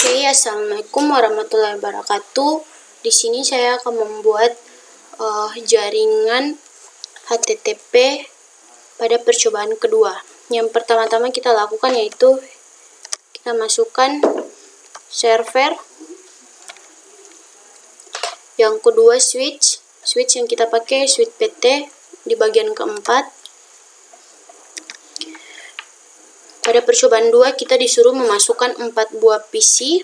Oke, assalamualaikum warahmatullahi wabarakatuh. Di sini saya akan membuat jaringan HTTP pada percobaan kedua. Yang pertama-tama kita lakukan yaitu kita masukkan server. Yang kedua switch yang kita pakai switch PT di bagian keempat. Pada percobaan 2 kita disuruh memasukkan 4 buah PC,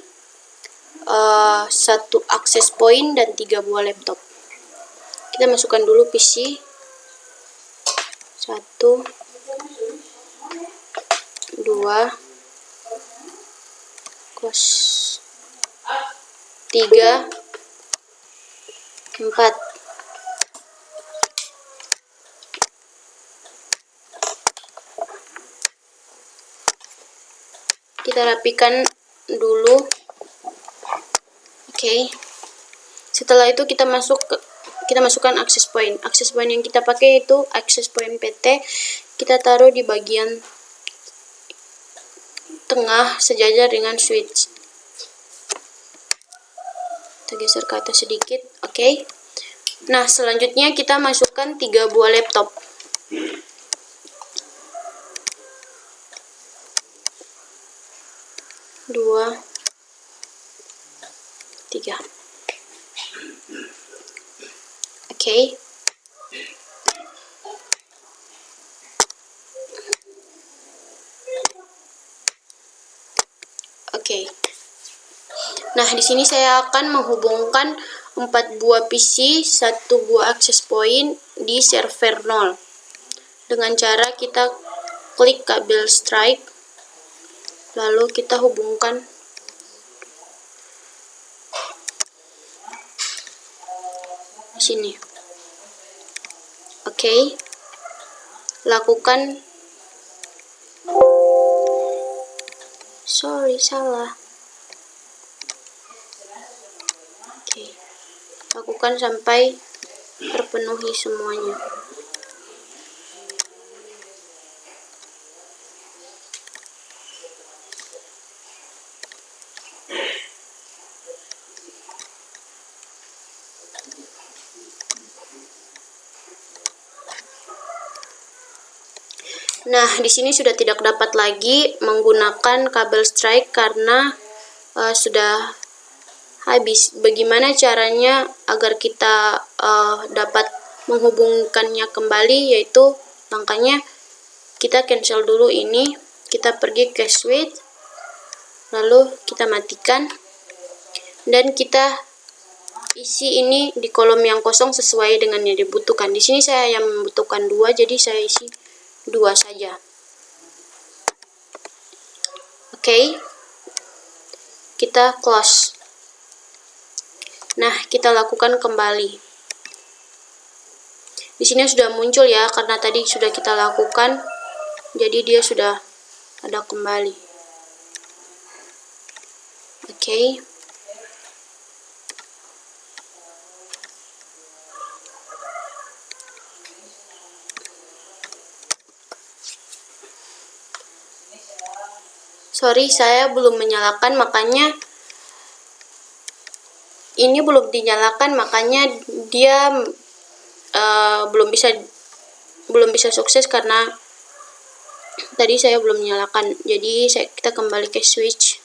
1 access point dan 3 buah laptop. Kita masukkan dulu PC 1 2 3 4. Kita rapikan dulu. Oke. Setelah itu kita masukkan access point. Access point yang kita pakai itu access point PT. Kita taruh di bagian tengah sejajar dengan switch. Kita geser ke atas sedikit. Oke. Nah, selanjutnya kita masukkan 3 buah laptop. Dua, 3. Oke. Nah, di sini saya akan menghubungkan 4 buah PC, 1 buah access point di server 0. Dengan cara kita klik kabel strike, lalu kita hubungkan di sini. Oke. Lakukan salah. Oke. Lakukan sampai terpenuhi semuanya. Nah, di sini sudah tidak dapat lagi menggunakan kabel strike karena sudah habis. Bagaimana caranya agar kita dapat menghubungkannya kembali? Yaitu langkahnya kita cancel dulu ini, kita pergi ke switch, lalu kita matikan, dan kita isi ini di kolom yang kosong sesuai dengan yang dibutuhkan. Di sini saya yang membutuhkan 2, jadi saya isi 2 saja. Oke. Kita close. Nah, kita lakukan kembali. Di sini sudah muncul ya, karena tadi sudah kita lakukan, jadi dia sudah ada kembali. Oke. Sorry, saya belum menyalakan, makanya ini belum dinyalakan, makanya dia belum bisa sukses karena tadi saya belum menyalakan. Jadi kita kembali ke switch,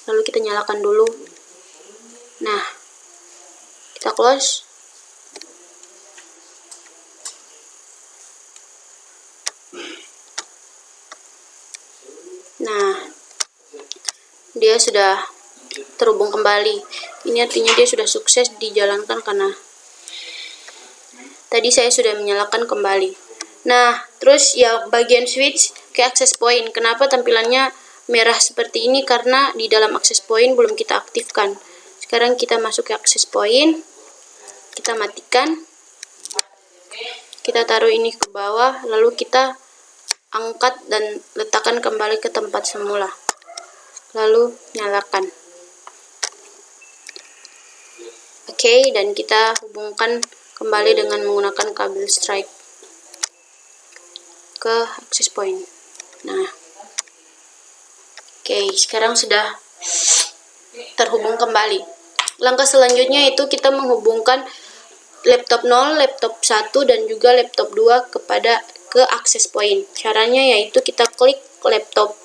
lalu kita nyalakan dulu. Nah, kita close. Nah, dia sudah terhubung kembali. Ini artinya dia sudah sukses dijalankan karena tadi saya sudah menyalakan kembali. Nah, terus ya bagian switch ke access point. Kenapa tampilannya merah seperti ini? Karena di dalam access point belum kita aktifkan. Sekarang kita masuk ke access point. Kita matikan. Kita taruh ini ke bawah, lalu kita angkat dan letakkan kembali ke tempat semula. Lalu nyalakan. Oke, dan kita hubungkan kembali dengan menggunakan kabel strike ke access point. Nah, oke, sekarang sudah terhubung kembali. Langkah selanjutnya itu kita menghubungkan laptop 0, laptop 1, dan juga laptop 2 ke access point. Caranya yaitu kita klik laptop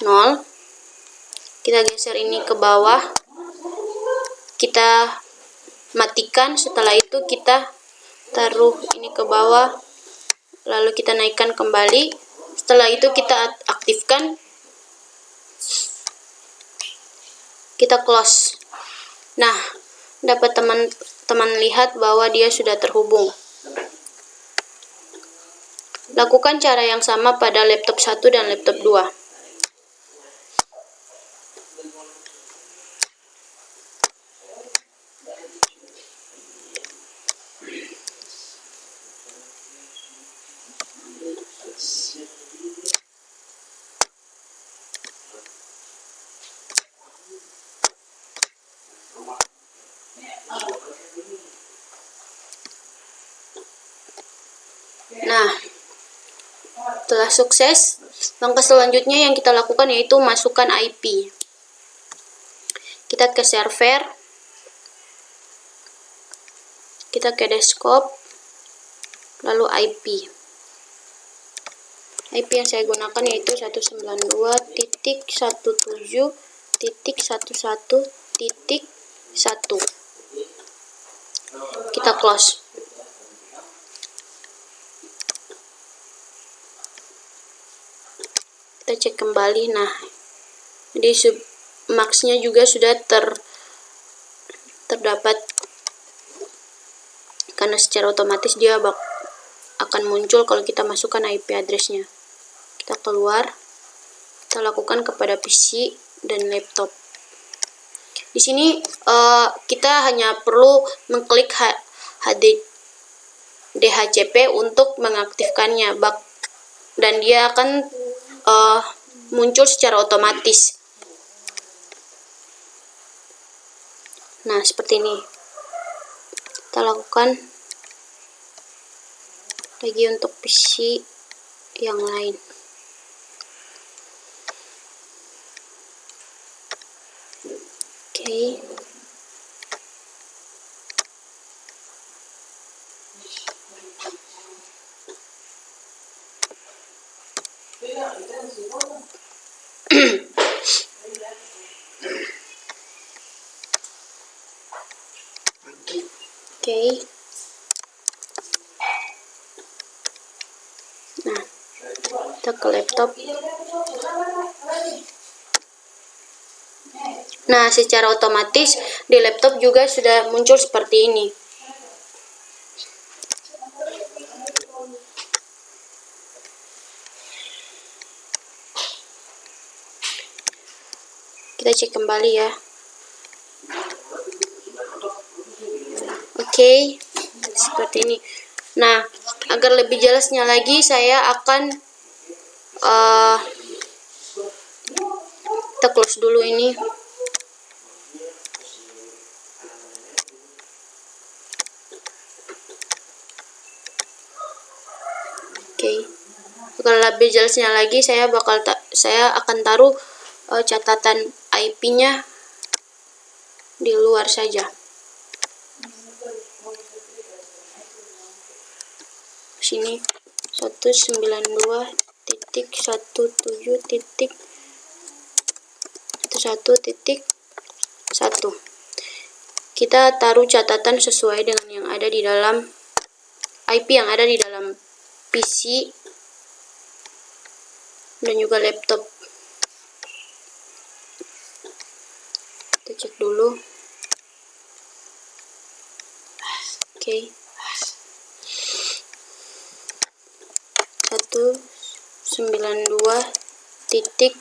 0, kita geser ini ke bawah, kita matikan, setelah itu kita taruh ini ke bawah, lalu kita naikkan kembali, setelah itu kita aktifkan, kita close. Nah, dapat teman-teman lihat bahwa dia sudah terhubung. Lakukan cara yang sama pada laptop 1 dan laptop 2. Nah, setelah sukses, langkah selanjutnya yang kita lakukan yaitu masukkan IP. Kita ke server, kita ke desktop, lalu IP. IP yang saya gunakan yaitu 192.17.11.1. Kita close. Kita cek kembali. Nah, di submax-nya juga sudah terdapat, karena secara otomatis dia akan muncul kalau kita masukkan IP address-nya. Kita keluar, kita lakukan kepada PC dan laptop. Di sini kita hanya perlu mengklik DHCP untuk mengaktifkannya, dan dia akan muncul secara otomatis. Nah, seperti ini. Kita lakukan lagi untuk PC yang lain. Oke. Oke. Nah, kita ke laptop. Nah, secara otomatis di laptop juga sudah muncul seperti ini. Kita cek kembali ya. Oke, seperti ini. Nah, agar lebih jelasnya lagi, saya akan kita close dulu ini. Oke, agar lebih jelasnya lagi, saya akan taruh catatan IP-nya di luar saja. Sini 192.17.11.1. Kita taruh catatan sesuai dengan yang ada di dalam IP yang ada di dalam PC dan juga laptop. Kita cek dulu. Oke. 192.17.11.7.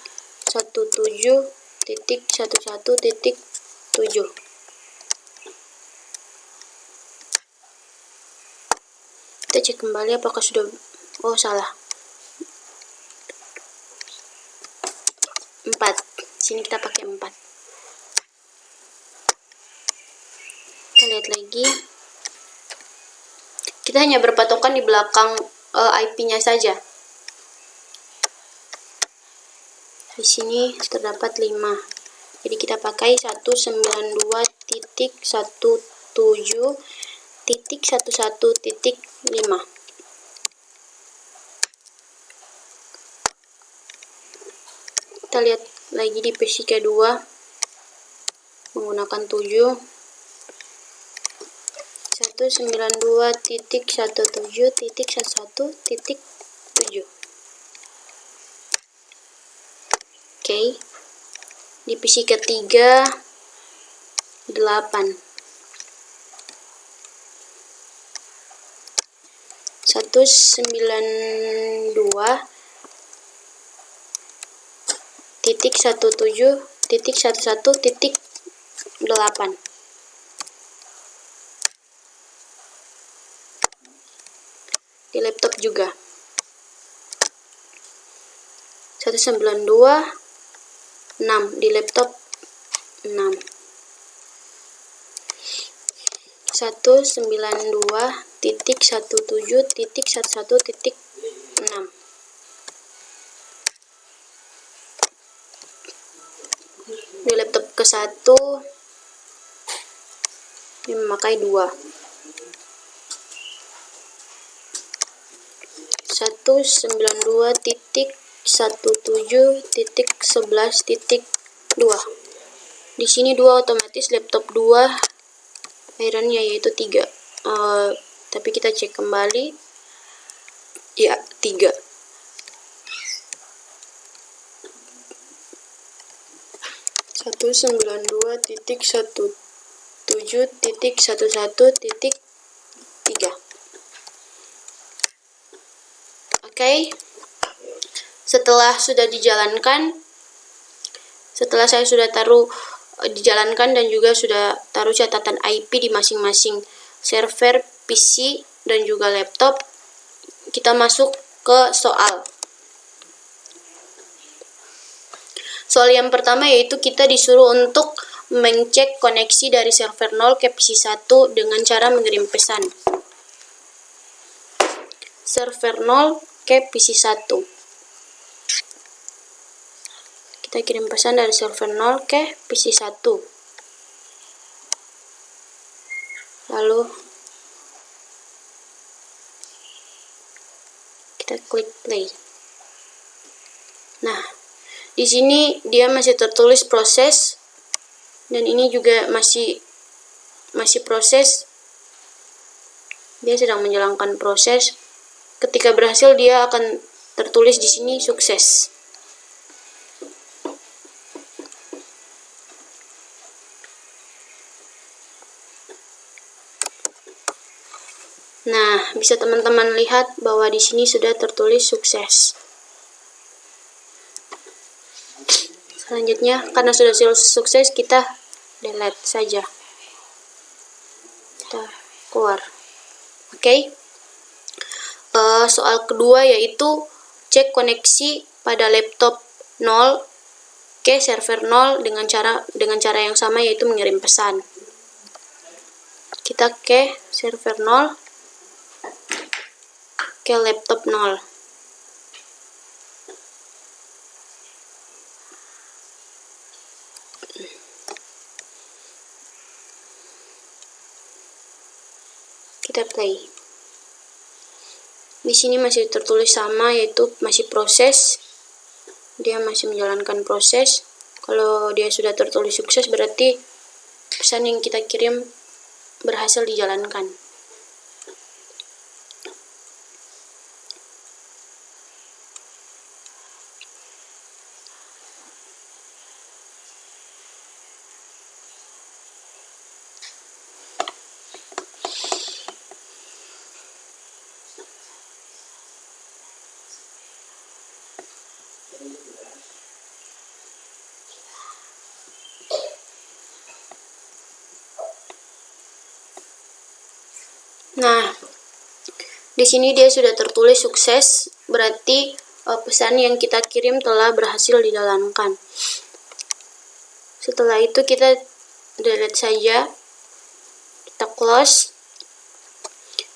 Kita cek kembali apakah sudah, salah, 4. Sini kita pakai 4. Kita lihat lagi. Kita hanya berpatokan di belakang IP-nya saja. Di sini terdapat 5. Jadi kita pakai 192.17.11.5. Kita lihat lagi di PC kedua menggunakan 7. 192.17.11.7. Oke. Di PC ketiga 8. 192.17.11.8. Di laptop juga 192.6 di laptop 6. 192.17.11.6. Di laptop ke-1 ini memakai 2. 192.17.11.2. Di sini 2 otomatis, laptop 2 ironnya yaitu 3. Tapi kita cek kembali. Ya, 3. 192.17.11.3. Oke. Setelah sudah dijalankan, setelah saya sudah dijalankan dan juga sudah taruh catatan IP di masing-masing server, PC, dan juga laptop, kita masuk ke soal. Soal yang pertama yaitu kita disuruh untuk mengecek koneksi dari server 0 ke PC 1 dengan cara mengirim pesan. Server 0 ke PC 1. Kita kirim pesan dari server 0 ke PC 1. Lalu kita klik play. Nah, di sini dia masih tertulis proses, dan ini juga masih proses. Dia sedang menjalankan proses. Ketika berhasil, dia akan tertulis di sini sukses. Nah, bisa teman-teman lihat bahwa di sini sudah tertulis sukses. Selanjutnya, karena sudah sukses, kita delete saja. Kita keluar. Oke. Soal kedua yaitu cek koneksi pada laptop 0 ke server 0 dengan cara yang sama, yaitu mengirim pesan. Kita ke server 0, ke laptop 0. Kita play. Di sini masih tertulis sama, yaitu masih proses. Dia masih menjalankan proses. Kalau dia sudah tertulis sukses, berarti pesan yang kita kirim berhasil dijalankan. Nah, di sini dia sudah tertulis sukses, berarti pesan yang kita kirim telah berhasil dijalankan. Setelah itu kita delete saja, kita close,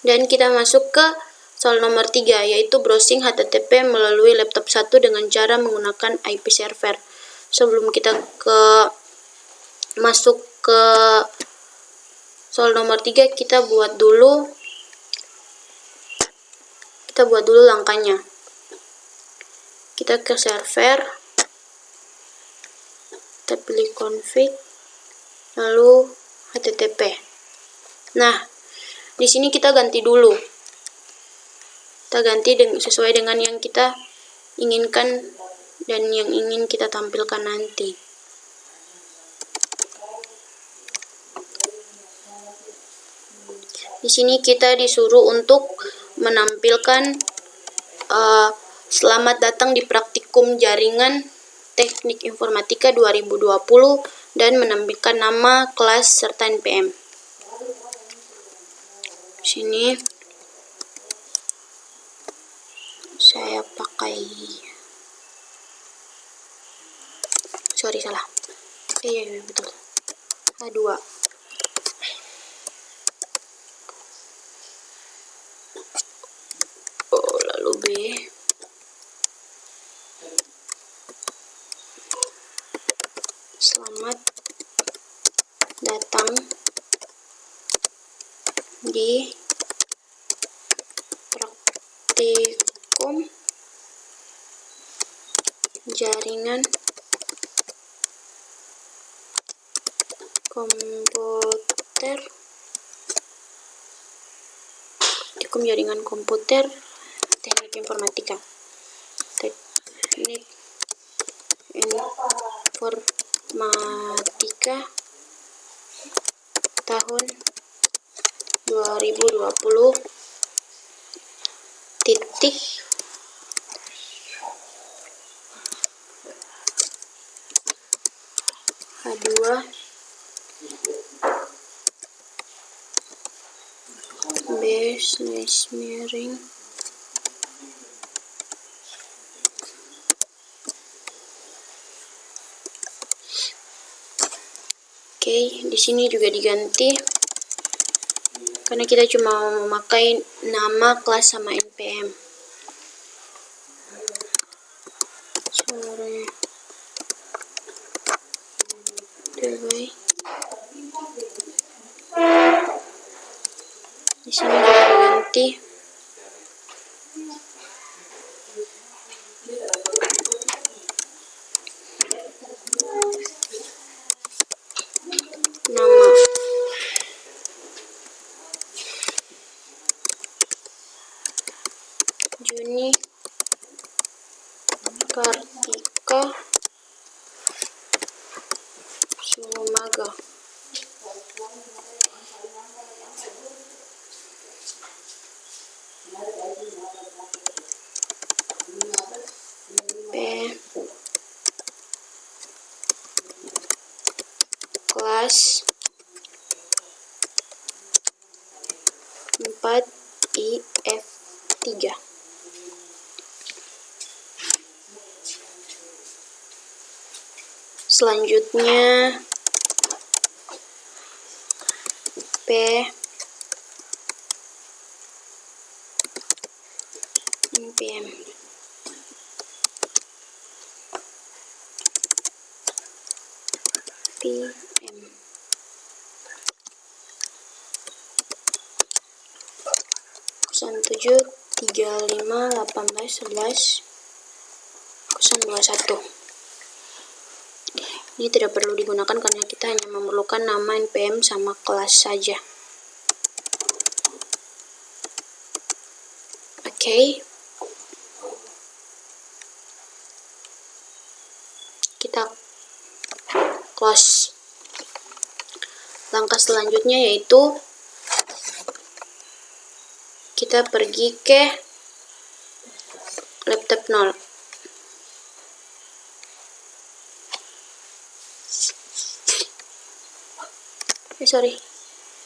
dan kita masuk ke soal nomor 3, yaitu browsing HTTP melalui laptop 1 dengan cara menggunakan IP server. Sebelum kita ke masuk ke soal nomor 3, kita buat dulu langkahnya. Kita ke server, kita pilih config, lalu http. Nah, di sini kita ganti dulu. Kita ganti sesuai dengan yang kita inginkan dan yang ingin kita tampilkan nanti. Di sini kita disuruh untuk menampilkan selamat datang di praktikum jaringan Teknik Informatika 2020 dan menampilkan nama, kelas, serta NPM. Sini saya pakai salah. Iya betul. A2. Lalu B. Selamat datang di praktikum jaringan komputer Teknik Informatika tahun 2020 titik H2 B/miring di sini juga diganti karena kita cuma memakai nama, kelas, sama NPM. Di sini juga diganti nama. Juni Kartika Sumaga. P kelas 4 IF3. Selanjutnya P NPM. PM 07351811 Ini tidak perlu digunakan karena kita hanya memerlukan nama, NPM, sama kelas saja. Oke. Kita close. Langkah selanjutnya yaitu kita pergi ke laptop 0.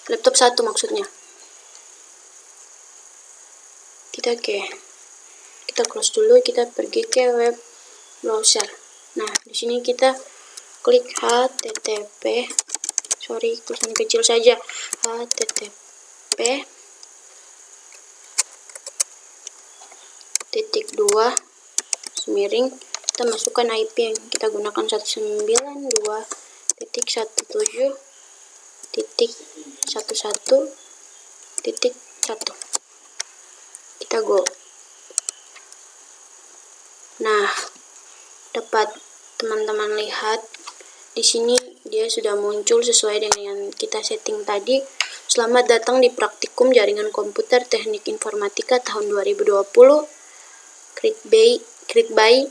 Laptop 1 maksudnya. Kita close dulu, kita pergi ke web browser. Nah, di sini kita klik http, tulisan kecil saja, http //2 kita masukkan IP yang kita gunakan 192.168.1.1 1 kita go. Nah, dapat teman-teman lihat di sini dia sudah muncul sesuai dengan yang kita setting tadi. Selamat datang di praktikum jaringan komputer teknik informatika tahun 2020. Create by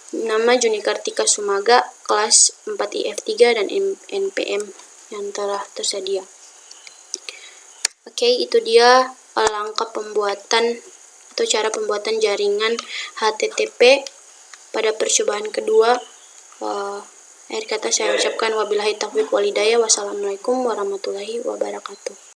nama Juni Kartika Sumaga, kelas 4IF3 dan NPM yang telah tersedia. Oke, itu dia langkah pembuatan atau cara pembuatan jaringan HTTP pada percobaan kedua. Akhir kata saya ucapkan wabillahi taufiq walhidayah. Wassalamualaikum warahmatullahi wabarakatuh.